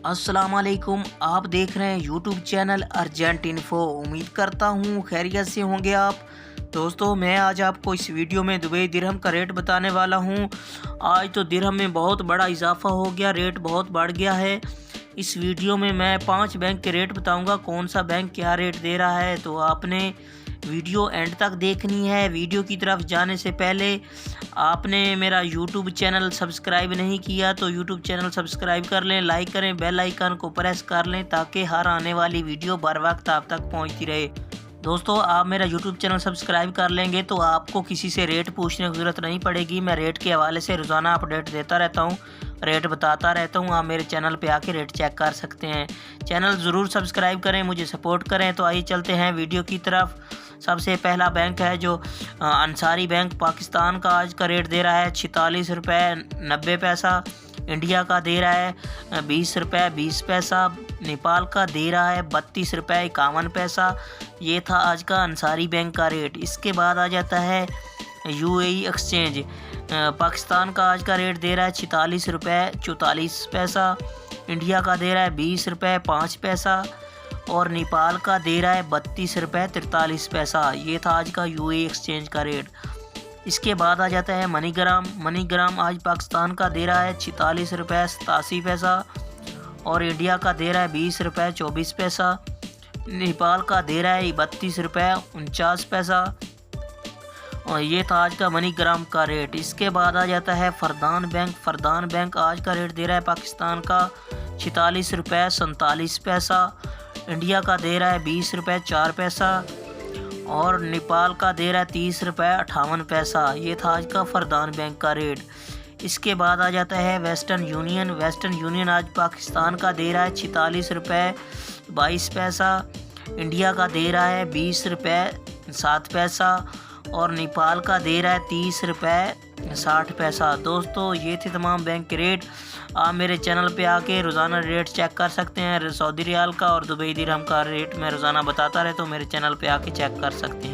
अस्सलामुअलैकुम, आप देख रहे हैं यूट्यूब चैनल अर्जेंट इन्फो। उम्मीद करता हूँ खैरियत से होंगे आप। दोस्तों, मैं आज आपको इस वीडियो में दुबई दिरहम का रेट बताने वाला हूँ। आज तो दिरहम में बहुत बड़ा इजाफा हो गया, रेट बहुत बढ़ गया है। इस वीडियो में मैं 5 बैंक के रेट बताऊँगा, कौन सा बैंक क्या रेट दे रहा है। तो आपने वीडियो एंड तक देखनी है। वीडियो की तरफ जाने से पहले आपने मेरा यूट्यूब चैनल सब्सक्राइब नहीं किया तो यूट्यूब चैनल सब्सक्राइब कर लें, लाइक करें, बेल आइकन को प्रेस कर लें ताकि हर आने वाली वीडियो बर वक्त आप तक पहुंचती रहे। दोस्तों, आप मेरा यूट्यूब चैनल सब्सक्राइब कर लेंगे तो आपको किसी से रेट पूछने की ज़रूरत नहीं पड़ेगी। मैं रेट के हवाले से रोज़ाना अपडेट देता रहता हूँ, रेट बताता रहता हूँ। आप मेरे चैनल पे आके रेट चेक कर सकते हैं। चैनल ज़रूर सब्सक्राइब करें, मुझे सपोर्ट करें। तो आइए चलते हैं वीडियो की तरफ। सबसे पहला बैंक है जो अंसारी बैंक पाकिस्तान का आज का रेट दे रहा है 46 रुपये 90 पैसा। इंडिया का दे रहा है 20 रुपये 20 पैसा। नेपाल का दे रहा है 32 रुपये 51 पैसा। ये था आज का अंसारी बैंक का रेट। इसके बाद आ जाता है यूएई एक्सचेंज। पाकिस्तान का आज का रेट दे रहा है 46 रुपये 44 पैसा। इंडिया का दे रहा है 20 रुपये 5 पैसा और नेपाल का दे रहा है 32 रुपये 43 पैसा। ये था आज का यूएई एक्सचेंज का रेट। इसके बाद आ जाता है मनीग्राम। मनीग्राम आज पाकिस्तान का दे रहा है 46 रुपये 87 पैसा और इंडिया का दे रहा है 20 रुपये 24 पैसा। नेपाल का दे रहा है 32 रुपये 49 पैसा और ये था आज का मनीग्राम का रेट। इसके बाद आ जाता है फरदान बैंक। फरदान बैंक आज का रेट दे रहा है पाकिस्तान का 46 रुपये 47 पैसा। इंडिया का दे रहा है 20 रुपये 4 पैसा और नेपाल का दे रहा है 30 रुपये 58 पैसा। ये था आज का फरदान बैंक का रेट। इसके बाद आ जाता है वेस्टर्न यूनियन। वेस्टर्न यूनियन आज पाकिस्तान का दे रहा है 46 रुपये 22 पैसा। इंडिया का दे रहा है 20 रुपये 7 पैसा और नेपाल का दे रहा है 30 रुपये 60 पैसा। दोस्तों, ये थे तमाम बैंक के रेट। आप मेरे चैनल पे आके रोज़ाना रेट चेक कर सकते हैं। सऊदी रियाल का और दुबई दिरहम का रेट मैं रोज़ाना बताता रहता हूँ, मेरे चैनल पे आके चेक कर सकते हैं।